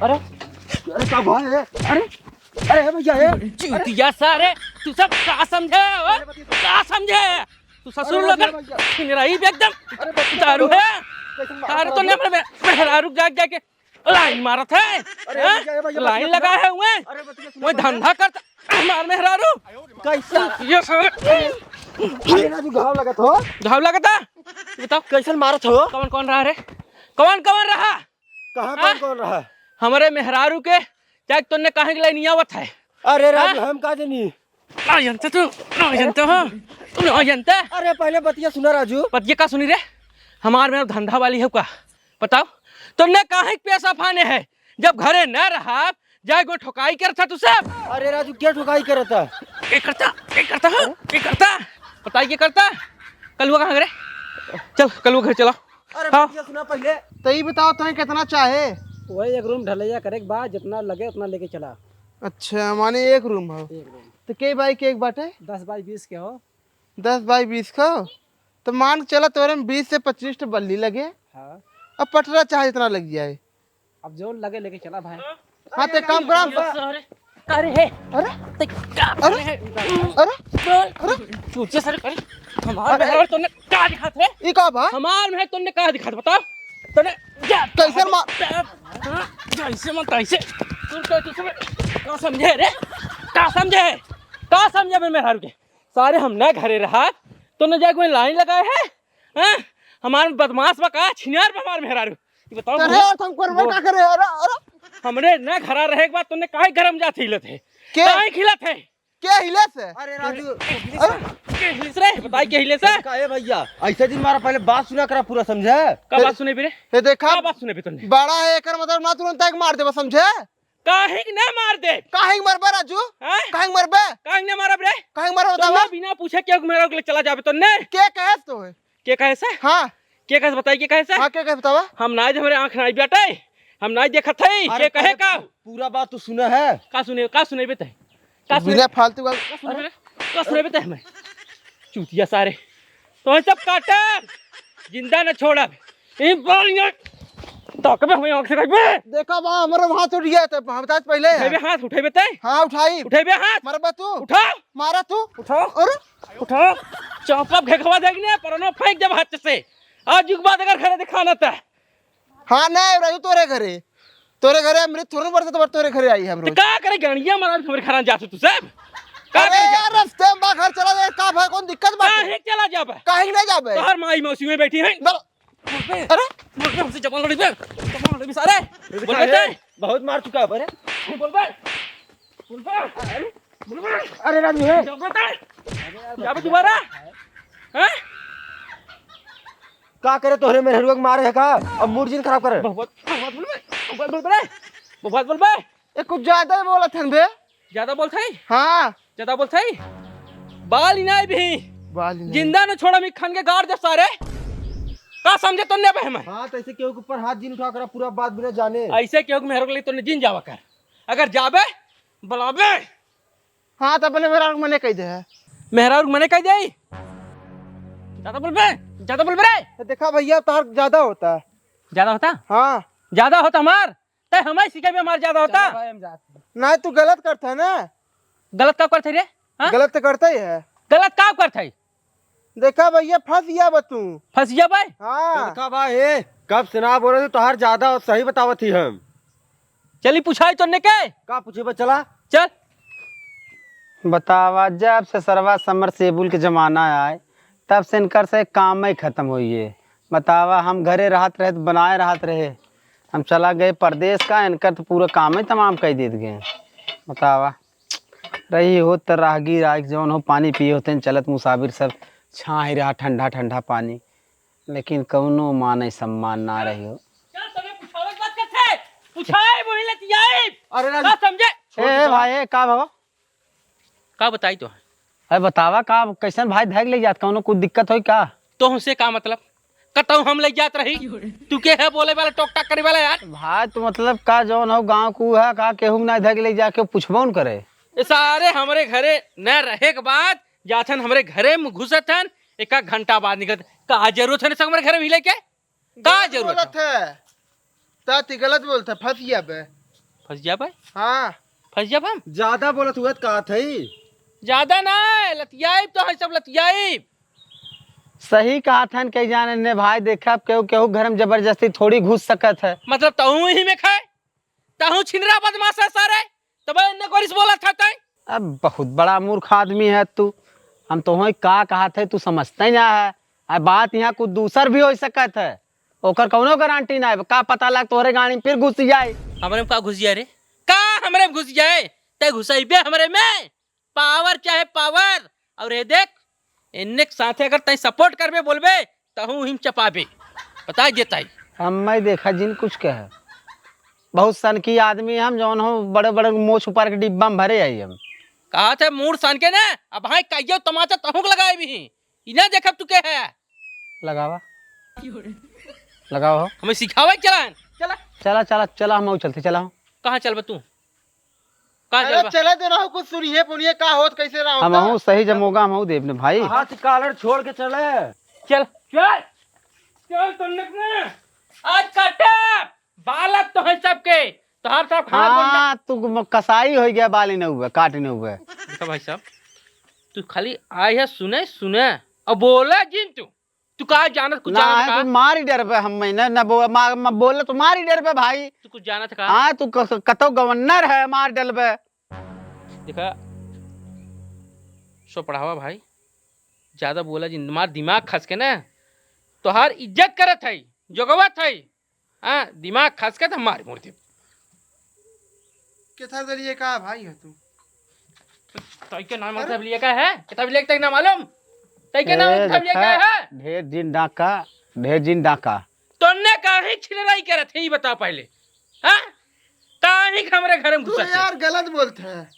अरे अरे क्या भाई है? अरे अरे भैया है चूतिया सारे तू सब का समझे का समझे तू ससुर लोग रही एकदम दारू है अरे तो मेहरारू जाग जाके लाइन मारत है लाइन लगा है वो धंधा करता मार मेहरारू कैसा ये सारे अरे राजू घाव लगा था बताओ कैसे मारत हो? कौन कौन रहा रे कौन कौन रहा कहाँ कौन रहा? हमारे मेहरारू के जाग तुमने कहे के लाइन आवत है अरे राजू हम का जानी ना जानते तू ना जानते हो तू ना जानते अरे पहले बतिया सुना राजू। बतिया का सुनी रे हमार में धंधा वाली है का बताओ तुमने कहे पैसा फाने है जब घरे न रहा जाए गो ठोकाई करता तू सब। अरे राजू क्या ठोकाई करता? क्या करता बताइए क्या करता कल वो कहाँ करे चल कल वो घर चला। अरे बतिया सुना पहले तो ये बताओ तुम्हें कितना चाहे? वही एक रूम ढलैया करे के बाद जितना लगे उतना लेके चला। अच्छा माने एक रूम हो एक रूम तो के बाई के एक बाटे 10 बाई 20 के हो। 10 बाई 20 का तो मान चला तोरे में 20 से 25 बल्ली लगे। हाँ अब पटरा चाहे इतना लग जाए। अब जो लगे लेके चला भाई। हाँ तो काम करा। अरे है अरे अरे अरे चूचे सर करे हमार में तुमने क्या दिखात है ये का बा? हमार में तुमने क्या दिखात बताओ तुमने कैसे मार जैसे मन तैसे तुम क्या समझे रे क्या समझे मेरे हारू के सारे हमने घरे रहा तुमने जाके कोई लाइन लगाए है हैं हमारे बदमाश बका छिनार पे हमारे मेहरारू ये बताओ अरे और तुम करबो का करे? अरे अरे हमरे न घरा रहे के बाद तुमने काहे गरम जात हिलत है के? काहे खिलत है क्या हिले से? अरे राजू के हिलस रे बताई के हिले से का है भैया ऐसे दिन मारा पहले बात सुना करा पूरा समझे? का बात सुने भी रे ये देखा का बात सुने भी तुमने बड़ा है एकर मतलब ना तुरंत एक मार देबा समझे? काहे कि ना मार दे काहे मरबे राजू? हैं काहे मरबे? काहे ना मारब रे काहे मरबे तुमने बतावा? बिना पूछे क्यों मेरा के चला जाबे तुमने के कहे तो है? के कहे से हाँ के कहे बताई के कहे से हाँ के कहे बतावा? हम ना हमरे आंख ना बेटे हम ना देखत है के कहे का पूरा बात तो सुना है। का सुने बेटे का बिना फालतू का सुने बेटे हमें चूतिया सारे तो सब काटा जिंदा न छोड़ा इन बोलियो तक में हमें आंख से कबे देखा बा हमारा हाथ उठ गया था हम बता पहले। उठेबे हाथ उठेबे ते हाँ उठाई उठेबे हाथ मरबा तू उठा मारा तू उठाओ अरे उठाओ चौपा घेखवा देगने परनो फेंक जब हाथ से आज युग बाद अगर घरे दिखाना था हाँ नहीं राजू तोरे घरे अमृत थोड़ी बरसे तो तोरे घरे आई हम तो रोज। का करे गणिया मारा हमरे खरान जात तू सब का अरे करे यार रास्ते में घर चला जाए का भाई कौन दिक्कत बात है? काहे चला जाबे काहे नहीं जाबे? तोहर माई मौसी में बैठी है अरे बोल बे हमसे जबान लड़ी बे जबान लड़ी सारे बोल बे बहुत मार चुका है पर बोल बे बोल बे अरे राजू है जाबे दोबारा हैं का करे तोहरे मेरे हरुआ के मारे है का अब मूड जिन खराब करे। बहुत बोल बे ये कुछ ज्यादा ही बोला थन बे। ज्यादा बोलत है हाँ ज्यादा बोलत है बाल इनाय भी बाल ही नहीं। जिंदा न छोड़ा मी खान के गाड़ दे सारे का समझे तुमने बे हमें हाँ तो ऐसे केहू के ऊपर हाथ जिन उठा कर पूरा बात बिना जाने। ऐसे क्यों मेहर के लिए तुमने जिन जावा कर अगर जाबे बुलाबे हाँ तो अपने मेरा मने कह दे है। मेहरा मने कह दे ज्यादा बोल बे तो देखा भैया तार ज्यादा होता है। ज्यादा होता हाँ ज्यादा होता हमार ते हमें सिखे भी हमार ज्यादा होता भाई हम जाते नहीं तू गलत करता है ना। गलत का करते रे हाँ? गलत तो करता ही है। गलत का करते देखा भैया फंस गया बा तू। फंस जा भाई हाँ देखा भाई कब सुना बोल रहे तोहार ज्यादा सही बतावत थी हम। चली पूछाई तुमने के का पूछे बा चला चल बतावा जब से सरवा समर सेबुल के जमाना आए तब से इनकर से काम ही खत्म हुई है। बतावा हम घरे राहत रहे बनाए राहत रहे हम चला गए परदेश का इनका तो पूरा काम ही तमाम कर देते गए। बतावा रही हो तो राहगीर आग जौन हो पानी पिए होते हैं चलत मुसाफिर सब छा ही रहा ठंडा ठंडा पानी लेकिन कौनो माने सम्मान ना रही हो। चल तने पूछावे बात करते पूछाई बोले लतियाई अरे का राजू समझे ए भाई का भाव का बताई तो अरे बतावा का कैसन भाई धैग ले जात कौनो कुछ दिक्कत हो का? तो हमसे का मतलब कतौ हम ले जात रही तू के है बोले वाला टोक टाक करे वाला यार भाई तो मतलब का जौन हो गाँव को है का केहू ना धैग ले जाके पूछबो न करे। ये सारे हमारे घरे न रहे के बाद जाथन हमारे घरे में घुसतन एक घंटा बाद निकलत का जरूरत है हमारे घरे मिले के का जरूरत गलत है ताती गलत बोलता फंस गया बे। फंस जा भाई, हाँ फंस जा हम। ज्यादा बोलत हुआ तो कहा थई। ज्यादा ना लतियाई तो है सब लतियाई। सही कहा था कई जाने ने भाई, देखा केहू केहू घर में जबरदस्ती थोड़ी घुस सकत है। मतलब तहू ही में खाए, तहू छिनरा बदमाश है सारे, तब इन्ने कोरिस बोला था तय। अब बहुत बड़ा मूर्ख आदमी है तू। हम तो वही का कहा थे, तू समझते ही ना है। अब बात यहाँ कुछ दूसर भी हो सकत है, ओकर कौनो गारंटी ना है। का पता लग तोहरे गाड़ी में फिर घुस जाए। हमरे में का घुस जाए रे, का हमरे में घुस जाए? तय घुसाइबे हमरे में, पावर चाहे पावर। और ये देख इन्ने के साथे अगर तय सपोर्ट करबे बोलबे तहू हिम चपाबे, बता देता है। हम मैं देखा जिन कुछ कहे, बहुत सन की आदमी हम जौन हो बड़े बड़े मोछ ऊपर के डिब्बा में भरे आई हम। कहा थे मूड सान के ना, अब भाई कहियो तमाचा तहू के लगाए भी इना देखब तू के है। लगावा लगाओ, हमें सिखावे चलान चला। चला चला चला, हम चलते चला। कहाँ चलबे तू, कहाँ अरे चलबा? चले देना हो, कुछ सुनिए पुनिए का होत कैसे रहा हम हूँ सही जमोगा, हम हूँ देवने भाई। हाथ कॉलर छोड़ के चले। चल चल चल तुन्ने आज काटे बालक तो है सबके, तो हर सब खाना हाँ तू कसाई हो गया, बाली न हुए काट न हुए। देखा भाई साहब, तू खाली आए है सुने सुने और बोला जिन तू कहा जानत कुछ ना जानत है कहा? तू मारी डर पे हम मैंने न बोले तो मारी डर पे भाई। तू कुछ जानत कहा? हाँ तू कतो गवर्नर है मार डल पे। देखा सो पढ़ावा भाई, ज्यादा बोला जिन मार दिमाग खस के ना तो हर इज्जत करत है, जोगवत है। हाँ दिमाग खस के तो मार मूर्ति कितना दलिए का भाई है तू? तई के नाम मतलब लिए का है, किताब लिख तक ना मालूम तई के नाम किताब लिख का है। ढेर दिन डाका, ढेर दिन डाका। तोने काहे छिलराई करत है, ये बता पहले। हाँ काहे हमरे घर में तू घुसत है? यार गलत बोलते हैं।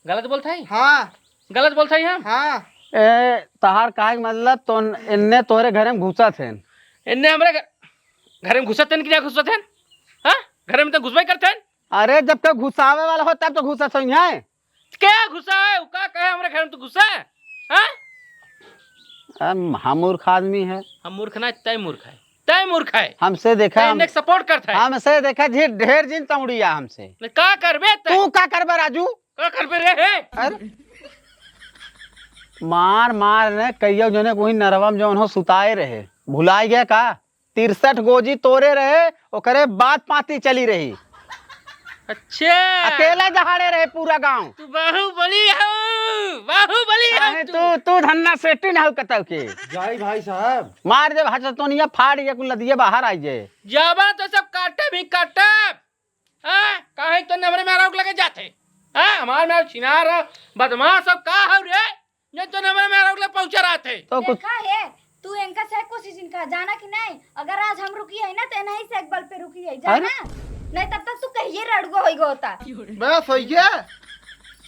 गलत बोलता है, हाँ गलत बोलता है हम। हाँ ए तहार काहे के मतलब तो इन्ने तोहरे घर में घुसा थे। इन्ने हमरे घर में घुसत हैं कि नहीं घुसत हैं? हाँ घर में तो घुसबे करते हैं। अरे जब तक घुसावे वाला हो तब तो घुसा सही है। क्या घुसा है उ का कहे हमरे घर में तो घुसा है? हाँ हम मूर्ख आदमी है। हम मूर्ख ना, तय मूर्ख है, तय मूर्ख है। हमसे देखा तय इन्ने सपोर्ट करता है। हमसे देखा ढेर दिन तौड़िया हमसे। का करबे तय? तू का करबे राजू? का करबे रे हे? अरे मार मार ने कहियो जने कोई नरवम जौन हो सुताए रहे, भुलाए गया का? 63 गोजी तोरे रहे, ओकरे बात पाती चली रही। अच्छा अकेला दहाड़े रहे पूरा गांव। तू बाहुबली हो, बाहुबली हो तू धन्ना सेटिन हो कतौ के। जाई भाई साहब। मार दे हाथ तो नहीं फाड़ ये कुल नदिया बाहर आई जे। जाबा तो सब काटे भी काटे। हाँ काहे तो नमरे में आरोप लगे जाते। हाँ हमार में छिनार बदमाश सब का हो रे, ये तो नमरे में आरोप लगे पहुंचा रहा थे। तो कुछ देखा है तू इनका से कोशिश इनका जाना कि नहीं? अगर आज हम रुकी है ना तो नहीं से एक बल पे रुकी है जाना, नहीं तब तक तू कहिए रड़गो होइगो होता। बस हो गया।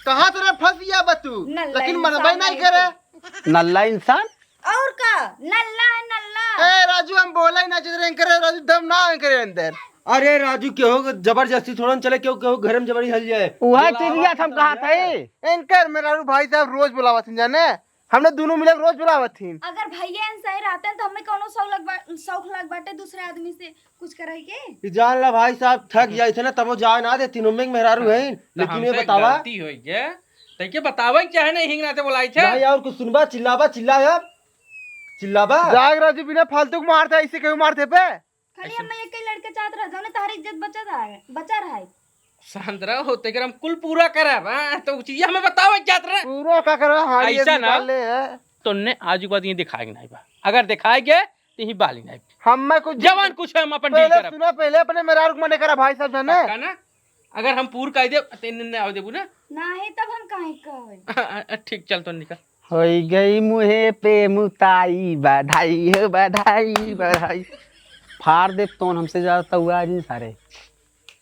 कहाँ तेरे फंस गया बतू, नल्ला लेकिन इंसान मनबे नहीं है करे। नल्ला इंसान। और का नल्ला नल्ला। ए राजू हम बोला ही ना जिधर करे राजू दम ना करे अंदर। अरे राजू क्यों जबरदस्ती थोड़ा न चले, क्यों क्यों घर में जबरी हल जाए। वह चिड़िया हम कहा थे। एंकर मेरा भाई साहब रोज बुलावत थीन जाने, हमने दोनों मिले रोज बुलावत थीन। अगर भैया इन सही रहते हैं तो हमें कोनो शौक लग बाटे दूसरे आदमी से कुछ करे के। जान ला भाई साहब थक जाए थे ना तब वो जा ना दे, तीनों में मेहरारू है। लेकिन ये बतावा गलती होई गे तई के बतावे चाहे नहीं हिंग नाते बोलाई छे। भाई और कुछ सुनबा, चिल्लाबा चिल्ला यार चिल्लाबा। जाग राजू बिना फालतू को मारता है, इसे क्यों मारते पे? खाली हम एक लड़के चाहत रह जाने तारी इज्जत बचा रहा है। सांद्रा होते कर हम कुल पूरा करब। हां तो चीज हमें बतावे जात रे। पूरा का करो हाँ ये ऐसा ना? निकाल ले है। तोने आज के बाद ये दिखाएगा नहीं बा, अगर दिखाएगे तो ही बाली नहीं। हम मैं कुछ जवान कुछ हम अपन डील पहले करब सुना, पहले अपने मेरा रुक मने करा भाई साहब जाने। का ना। अगर हम पूर कह दे तेने ने आव देबू ना। नहीं तब हम काहे कहवे। ठीक चल तो निकल। होई गई मुहे पे मुताई, बधाई हो बधाई बधाई। फाड़ दे तो हमसे ज्यादा हुआ आज सारे।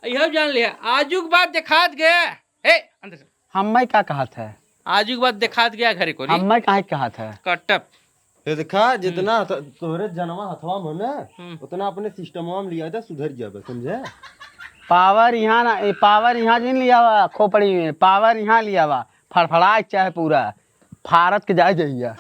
यह जान लिया आजुक बात दिखात गया हे अंदर से। हम मैं क्या कहा था? आजुक बात दिखात गया घरे को हम मैं काहे कहा था? कटप। ये देखा जितना तोहरे जनवा हथवा में ना उतना अपने सिस्टमवा में लिया था, सुधर गया बस, समझे। पावर यहाँ ना, पावर यहाँ जिन लिया हुआ खोपड़ी में, पावर यहाँ लिया हुआ फड़फड़ा चाहे पूरा फारत के जाए जाइए।